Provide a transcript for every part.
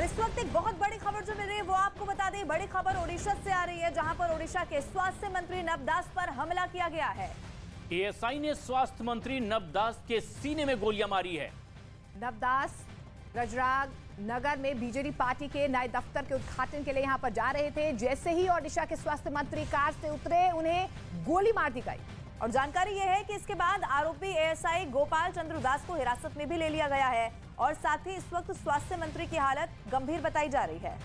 और इस वक्त एक बहुत बड़ी खबर जो मिल रही है वो आपको बता दें। बड़ी खबर ओडिशा से आ रही है, जहां पर ओडिशा के स्वास्थ्य मंत्री नब दास पर हमला किया गया है। एएसआई ने स्वास्थ्य मंत्री नब दास के सीने में गोलियां मारी है। नब दास रजराग नगर में बीजेडी पार्टी के नए दफ्तर के उद्घाटन के लिए यहां पर जा रहे थे। जैसे ही ओडिशा के स्वास्थ्य मंत्री कार से उतरे, उन्हें गोली मार दी गई। और जानकारी यह है कि इसके बाद आरोपी एएसआई गोपाल चंद्र दास को हिरासत में भी ले लिया गया है और साथ ही इस वक्त स्वास्थ्य मंत्री की हालत गंभीर बताई जा रही है।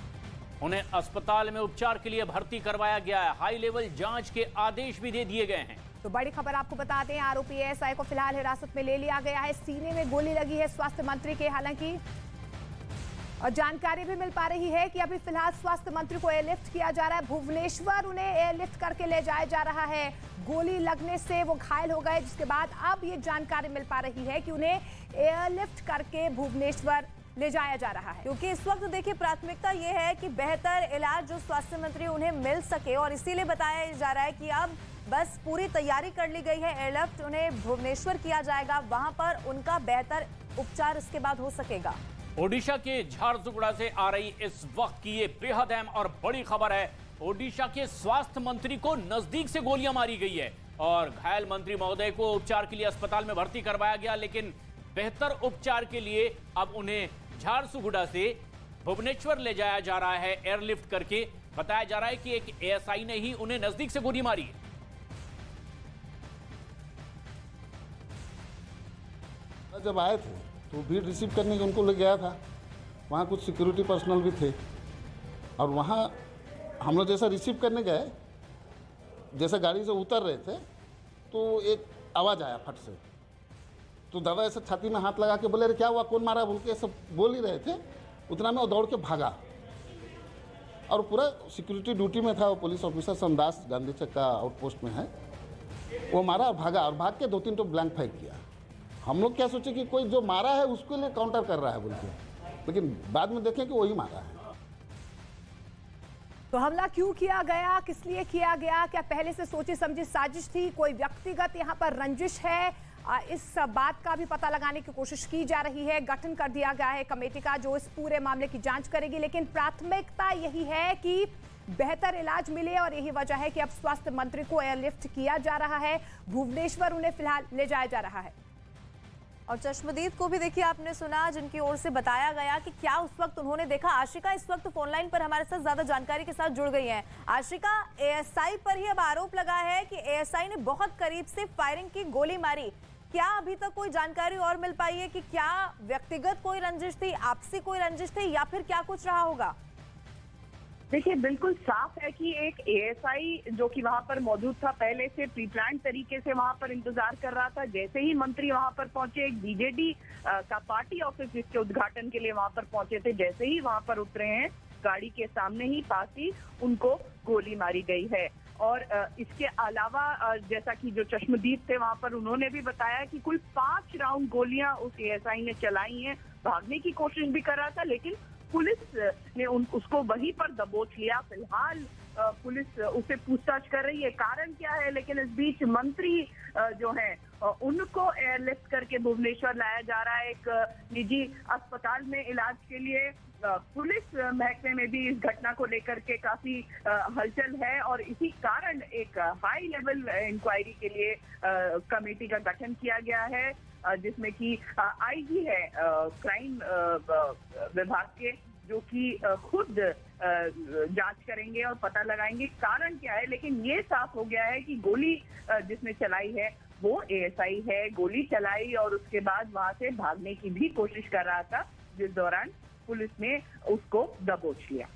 उन्हें अस्पताल में उपचार के लिए भर्ती करवाया गया है। हाई लेवल जांच के आदेश भी दे दिए गए हैं। तो बड़ी खबर आपको बता दें, आरोपी एएसआई को फिलहाल हिरासत में ले लिया गया है। सीने में गोली लगी है स्वास्थ्य मंत्री के। हालांकि और जानकारी भी मिल पा रही है कि अभी फिलहाल स्वास्थ्य मंत्री को एयरलिफ्ट किया जा रहा है। भुवनेश्वर उन्हें एयरलिफ्ट करके ले जाया जा रहा है। गोली लगने से वो घायल हो गए, जिसके बाद अब ये जानकारी मिल पा रही है कि उन्हें एयरलिफ्ट करके भुवनेश्वर ले जाया जा रहा है। क्योंकि इस वक्त देखिए प्राथमिकता ये है कि बेहतर इलाज जो स्वास्थ्य मंत्री उन्हें मिल सके और इसीलिए बताया जा रहा है कि अब बस पूरी तैयारी कर ली गई है। एयरलिफ्ट उन्हें भुवनेश्वर किया जाएगा, वहां पर उनका बेहतर उपचार इसके बाद हो सकेगा। ओडिशा के झारसुगुड़ा से आ रही इस वक्त की ये बेहद अहम और बड़ी खबर है। ओडिशा के स्वास्थ्य मंत्री को नजदीक से गोलियां मारी गई है और घायल मंत्री महोदय को उपचार के लिए अस्पताल में भर्ती करवाया गया, लेकिन बेहतर उपचार के लिए अब उन्हें झारसुगुड़ा से भुवनेश्वर ले जाया जा रहा है एयरलिफ्ट करके। बताया जा रहा है कि एक एएसआई ने ही उन्हें नजदीक से गोली मारी है। जब आए थे तो भीड़ रिसीव करने के उनको ले गया था। वहाँ कुछ सिक्योरिटी पर्सनल भी थे और वहाँ हम लोग जैसा रिसीव करने गए, जैसे गाड़ी से उतर रहे थे तो एक आवाज़ आया फट से। तो दादा ऐसे छाती में हाथ लगा के बोले, अरे क्या हुआ, कौन मारा बोल के सब बोल ही रहे थे। उतना में वो दौड़ के भागा और पूरा सिक्योरिटी ड्यूटी में था वो पुलिस ऑफिसर समदास गांधी चौक का आउटपोस्ट में है। वो मारा और भागा और भाग के 2-3 तो ब्लैंक फेंक किया। हम लोग क्या सोचे कि कोई जो मारा है उसके लिए काउंटर कर रहा है बोल के, लेकिन बाद में देखें कि वही मारा है। तो हमला क्यों किया गया, किस लिए किया गया, क्या पहले से सोची समझी साजिश थी, कोई व्यक्तिगत यहाँ पर रंजिश है, इस बात का भी पता लगाने की कोशिश की जा रही है। गठन कर दिया गया है कमेटी का जो इस पूरे मामले की जांच करेगी, लेकिन प्राथमिकता यही है कि बेहतर इलाज मिले और यही वजह है कि अब स्वास्थ्य मंत्री को एयरलिफ्ट किया जा रहा है। भुवनेश्वर उन्हें फिलहाल ले जाया जा रहा है। और चश्मदीद को भी देखिए आपने सुना, जिनकी ओर से बताया गया कि क्या उस वक्त उन्होंने देखा। आशिका इस वक्त फोनलाइन पर हमारे साथ ज्यादा जानकारी के साथ जुड़ गई हैं। आशिका, एएसआई पर ही अब आरोप लगा है कि एएसआई ने बहुत करीब से फायरिंग की, गोली मारी। क्या अभी तक कोई जानकारी और मिल पाई है कि क्या व्यक्तिगत कोई रंजिश थी, आपसी कोई रंजिश थी या फिर क्या कुछ रहा होगा? देखिए, बिल्कुल साफ है कि एक एएसआई जो कि वहां पर मौजूद था, पहले से प्री प्लान तरीके से वहां पर इंतजार कर रहा था। जैसे ही मंत्री वहां पर पहुंचे, एक बीजेडी का पार्टी ऑफिस जिसके उद्घाटन के लिए वहां पर पहुंचे थे, जैसे ही वहां पर उतरे हैं, गाड़ी के सामने ही पास ही उनको गोली मारी गई है। और इसके अलावा जैसा कि जो चश्मदीद थे वहां पर, उन्होंने भी बताया कि कुल 5 राउंड गोलियां उस एएसआई ने चलाई हैं। भागने की कोशिश भी कर रहा था, लेकिन पुलिस ने उसको वहीं पर दबोच लिया। फिलहाल पुलिस उसे पूछताछ कर रही है, कारण क्या है। लेकिन इस बीच मंत्री जो हैं उनको एयरलिफ्ट करके भुवनेश्वर लाया जा रहा है एक निजी अस्पताल में इलाज के लिए। पुलिस महकमे में भी इस घटना को लेकर के काफी हलचल है और इसी कारण एक हाई लेवल इंक्वायरी के लिए कमेटी का गठन किया गया है, जिसमें कि आईजी है क्राइम विभाग के, जो कि खुद जांच करेंगे और पता लगाएंगे कारण क्या है। लेकिन ये साफ हो गया है कि गोली जिसने चलाई है वो एएसआई है। गोली चलाई और उसके बाद वहां से भागने की भी कोशिश कर रहा था, जिस दौरान पुलिस ने उसको दबोच लिया।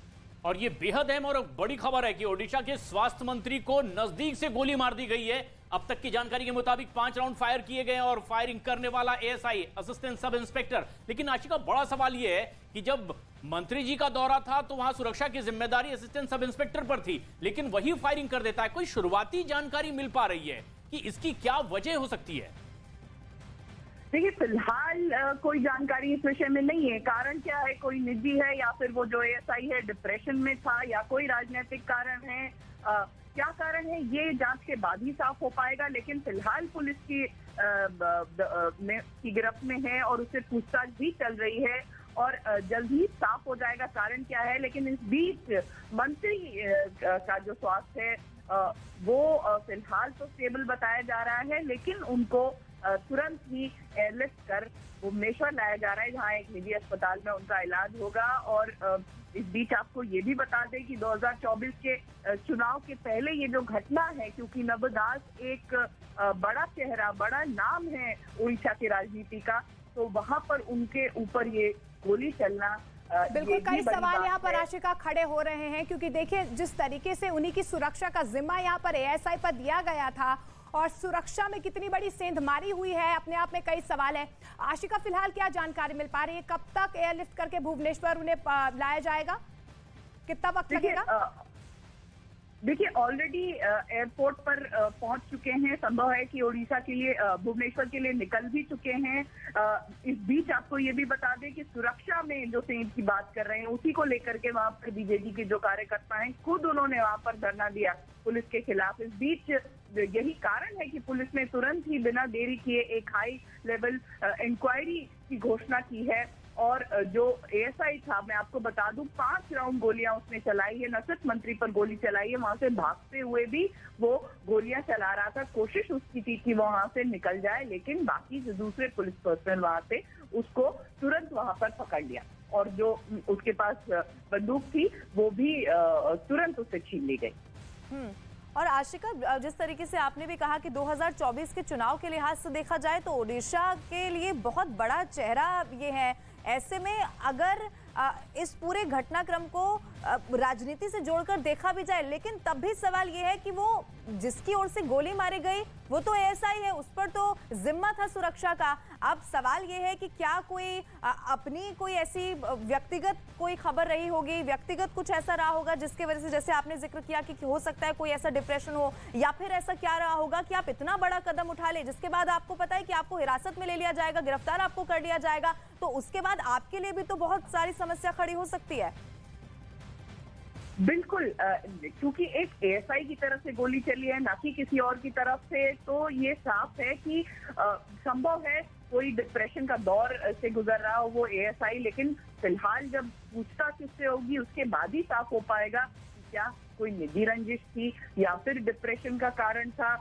और ये बेहद अहम और बड़ी खबर है कि ओडिशा के स्वास्थ्य मंत्री को नजदीक से गोली मार दी गई है। अब तक की जानकारी के मुताबिक 5 राउंड फायर किए गए और फायरिंग करने वाला एएसआई असिस्टेंट सब इंस्पेक्टर। लेकिन आशिका, बड़ा सवाल यह है कि जब मंत्री जी का दौरा था तो वहां सुरक्षा की जिम्मेदारी असिस्टेंट सब इंस्पेक्टर पर थी, लेकिन वही फायरिंग कर देता है। कोई शुरुआती जानकारी मिल पा रही है कि इसकी क्या वजह हो सकती है? देखिए, फिलहाल कोई जानकारी इस विषय में नहीं है। कारण क्या है, कोई निजी है या फिर वो जो एएसआई है डिप्रेशन में था या कोई राजनीतिक कारण है, क्या कारण है ये जांच के बाद ही साफ हो पाएगा। लेकिन फिलहाल पुलिस की गिरफ्त में है और उससे पूछताछ भी चल रही है और जल्द ही साफ हो जाएगा कारण क्या है। लेकिन इस बीच मंत्री का जो स्वास्थ्य है वो फिलहाल तो स्टेबल बताया जा रहा है, लेकिन उनको तुरंत ही एयरलिफ्ट कर भुवनेश्वर लाया जा रहा है, जहां एक निजी अस्पताल में उनका इलाज होगा। और इस बीच आपको ये भी बता दें कि 2024 के चुनाव के पहले ये जो घटना है, क्योंकि नव दास एक बड़ा चेहरा, बड़ा नाम है उड़ीसा की राजनीति का, तो वहां पर उनके ऊपर ये गोली चलना बिल्कुल कई सवाल यहाँ पर आशिका खड़े हो रहे हैं, क्योंकि देखिए जिस तरीके से उन्हीं की सुरक्षा का जिम्मा यहाँ पर एएसआई पर दिया गया था और सुरक्षा में कितनी बड़ी सेंधमारी हुई है, अपने आप में कई सवाल है। आशिका फिलहाल क्या जानकारी मिल पा रही है, कब तक एयरलिफ्ट करके भुवनेश्वर उन्हें लाया जाएगा, कितना वक्त लगेगा? देखिए ऑलरेडी एयरपोर्ट पर पहुंच चुके हैं, संभव है कि उड़ीसा के लिए भुवनेश्वर के लिए निकल भी चुके हैं। इस बीच आपको ये भी बता दें कि सुरक्षा में जो सेंध की बात कर रहे हैं उसी को लेकर के वहां पर बीजेपी के जो कार्यकर्ता हैं खुद उन्होंने वहां पर धरना दिया पुलिस के खिलाफ। इस बीच यही कारण है कि पुलिस ने तुरंत ही बिना देरी किए एक हाई लेवल इंक्वायरी की घोषणा की है। और जो एएसआई था, मैं आपको बता दूं, 5 राउंड गोलियां उसने चलाई है, न सिर्फ मंत्री पर गोली चलाई है, वहां से भागते हुए भी वो गोलियां चला रहा था। कोशिश उसकी थी कि वो वहां से निकल जाए, लेकिन बाकी जो दूसरे पुलिस पर्सनल वहां थे उसको तुरंत वहां पर पकड़ लिया और जो उसके पास बंदूक थी वो भी तुरंत उससे छीन ली गई। और आशिका, जिस तरीके से आपने भी कहा कि 2024 के चुनाव के लिहाज से देखा जाए तो ओडिशा के लिए बहुत बड़ा चेहरा ये है, ऐसे में अगर इस पूरे घटनाक्रम को राजनीति से जोड़कर देखा भी जाए, लेकिन तब भी सवाल ये है कि वो जिसकी ओर से गोली मारी गई वो तो एएसआई है, उस पर तो जिम्मा था सुरक्षा का। अब सवाल ये है कि क्या कोई अपनी कोई ऐसी व्यक्तिगत कोई खबर रही होगी, व्यक्तिगत कुछ ऐसा रहा होगा जिसके वजह से, जैसे आपने जिक्र किया कि हो सकता है कोई ऐसा डिप्रेशन हो, या फिर ऐसा क्या रहा होगा कि आप इतना बड़ा कदम उठा ले जिसके बाद आपको पता है कि आपको हिरासत में ले लिया जाएगा, गिरफ्तार आपको कर लिया जाएगा, तो उसके बाद आपके लिए भी तो बहुत सारी समस्या खड़ी हो सकती है। बिल्कुल, क्योंकि एक एएसआई की तरफ से गोली चली है, ना कि किसी और की तरफ से, तो ये साफ है कि संभव है कोई डिप्रेशन का दौर से गुजर रहा हो वो एएसआई। लेकिन फिलहाल जब पूछताछ उससे होगी उसके बाद ही साफ हो पाएगा कि क्या कोई निजी रंजिश थी या फिर डिप्रेशन का कारण था,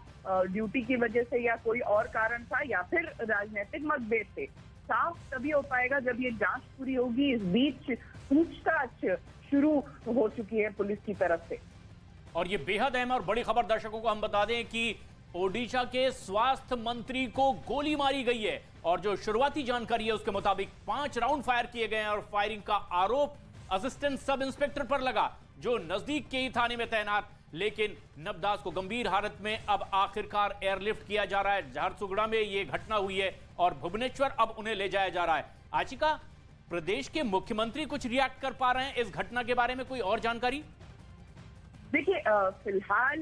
ड्यूटी की वजह से, या कोई और कारण था, या फिर राजनीतिक मतभेद थे। साफ तभी हो पाएगा जब ये जांच पूरी होगी। इस बीच पूछताछ शुरू हो चुकी है पुलिस की तरफ से। और ये बेहद अहम और बड़ी खबर दर्शकों को हम बता दें कि ओडिशा के स्वास्थ्य मंत्री को गोली मारी गई है और जो शुरुआती जानकारी है उसके मुताबिक 5 राउंड फायर किए गए हैं और फायरिंग का आरोप असिस्टेंट सब इंस्पेक्टर पर लगा जो नजदीक के ही थाने में तैनात। लेकिन नवदास को गंभीर हालत में अब आखिरकार एयरलिफ्ट किया जा रहा है। झारसुगुड़ा में यह घटना हुई है और भुवनेश्वर अब उन्हें ले जाया जा रहा है। आशिका, प्रदेश के मुख्यमंत्री कुछ रिएक्ट कर पा रहे हैं इस घटना के बारे में, कोई और जानकारी? देखिए फिलहाल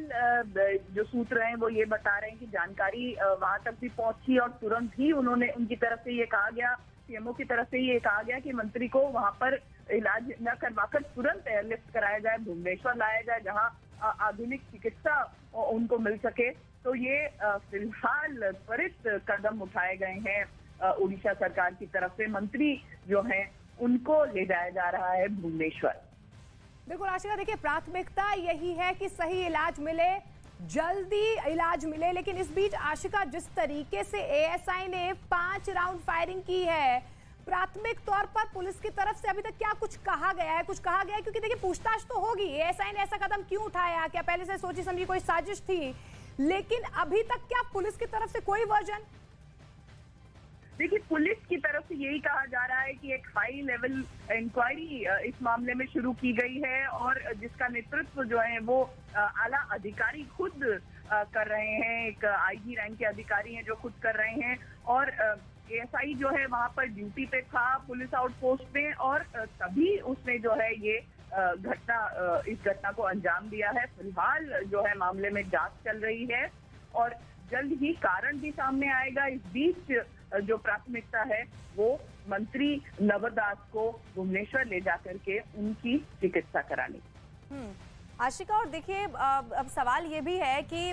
जो सूत्र हैं वो ये बता रहे हैं कि जानकारी वहां तक भी पहुंची और तुरंत ही उन्होंने उनकी तरफ से ये कहा गया, सीएमओ की तरफ से ये कहा गया कि मंत्री को वहां पर इलाज न करवाकर तुरंत एयरलिफ्ट कराया जाए, भुवनेश्वर लाया जाए जहां आधुनिक चिकित्सा उनको मिल सके। तो ये फिलहाल त्वरित कदम उठाए गए हैं उड़ीसा सरकार की तरफ से। मंत्री जो हैं उनको ले जाया जा रहा है भुवनेश्वर। बिल्कुल आशिका, देखिए प्राथमिकता यही है कि सही इलाज मिले, जल्दी इलाज मिले, लेकिन इस बीच आशिका जिस तरीके से एएसआई ने 5 राउंड फायरिंग की है, प्राथमिक तौर पर पुलिस की तरफ से अभी तक क्या कुछ कहा गया है? कुछ कहा गया है? क्योंकि देखिए पूछताछ तो होगी, एएसआई ने ऐसा कदम क्यों उठाया, क्या पहले से सोची समझी कोई साजिश थी? लेकिन अभी तक क्या पुलिस की तरफ से कोई वर्जन? देखिए पुलिस की तरफ से यही कहा जा रहा है कि एक हाई लेवल इंक्वायरी इस मामले में शुरू की गई है और जिसका नेतृत्व जो है वो आला अधिकारी खुद कर रहे हैं। एक आईजी रैंक के अधिकारी हैं जो खुद कर रहे हैं और एएसआई जो है वहां पर ड्यूटी पे था पुलिस आउटपोस्ट में और तभी उसने जो है ये इस घटना को अंजाम दिया है। फिलहाल जो है मामले में जांच चल रही है और जल्द ही कारण भी सामने आएगा। इस बीच जो प्राथमिकता है वो मंत्री नवदास को भुवनेश्वर ले जाकर के उनकी चिकित्सा करानी। आशिका, और देखिए अब सवाल ये भी है कि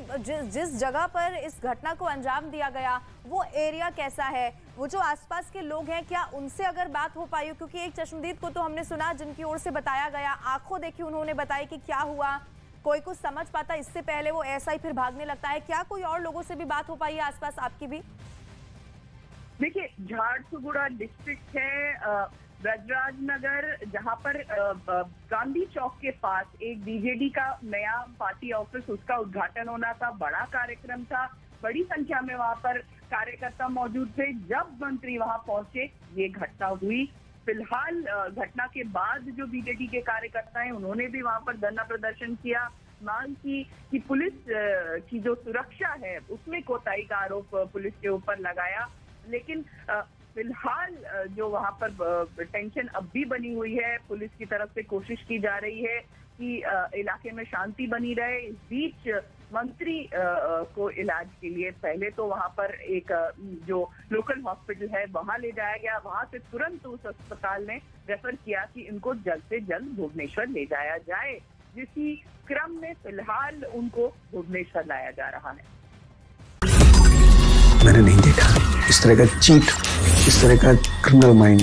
जिस जगह पर इस घटना को अंजाम दिया गया वो एरिया कैसा है, वो जो आसपास के लोग हैं क्या उनसे अगर बात हो पाई? क्योंकि एक चश्मदीद को तो हमने सुना जिनकी ओर से बताया गया, आंखों देखी उन्होंने बताई कि क्या हुआ, कोई कुछ समझ पाता इससे पहले वो ऐसा ही फिर भागने लगता है। क्या कोई और लोगों से भी बात हो पाई है आसपास आपकी भी? देखिए, झारसुगुड़ा डिस्ट्रिक्ट है, ब्रजराज नगर, जहां पर गांधी चौक के पास एक बीजेडी का नया पार्टी ऑफिस, उसका उद्घाटन होना था, बड़ा कार्यक्रम था, बड़ी संख्या में वहां पर कार्यकर्ता मौजूद थे। जब मंत्री वहां पहुंचे ये घटना हुई। फिलहाल घटना के बाद जो बीजेडी के कार्यकर्ता हैं उन्होंने भी वहां पर धरना प्रदर्शन किया, मांग की कि पुलिस की जो सुरक्षा है उसमें कोताही का आरोप पुलिस के ऊपर लगाया। लेकिन फिलहाल जो वहां पर टेंशन अब भी बनी हुई है, पुलिस की तरफ से कोशिश की जा रही है कि इलाके में शांति बनी रहे। इस बीच मंत्री को इलाज के लिए पहले तो वहां पर एक जो लोकल हॉस्पिटल है वहां ले जाया गया, वहां से तुरंत उस अस्पताल ने रेफर किया कि इनको जल्द से जल्द भुवनेश्वर ले जाया जाए, जिसी क्रम में फिलहाल उनको भुवनेश्वर लाया जा रहा है। मैंने नहीं देखा इस तरह का चीट, इस तरह का क्रिमिनल माइंड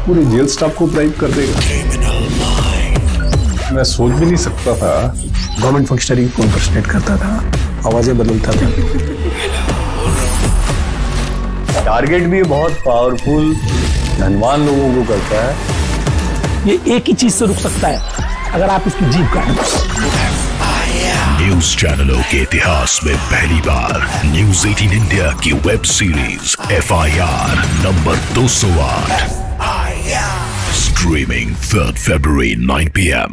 पूरे जेल स्टाफ को ब्राइब कर देगा। मैं सोच भी नहीं सकता था। गवर्नमेंट फंक्शनरी को इम्पर्सनेट करता था, आवाजें बदलता था। टारगेट भी बहुत पावरफुल धनवान लोगों को करता है। ये एक ही चीज से रुक सकता है, अगर आप इसकी जीभ काटें। न्यूज चैनलों के इतिहास में पहली बार न्यूज 18 इंडिया की web series FIR number 208 streaming 3 February 9 PM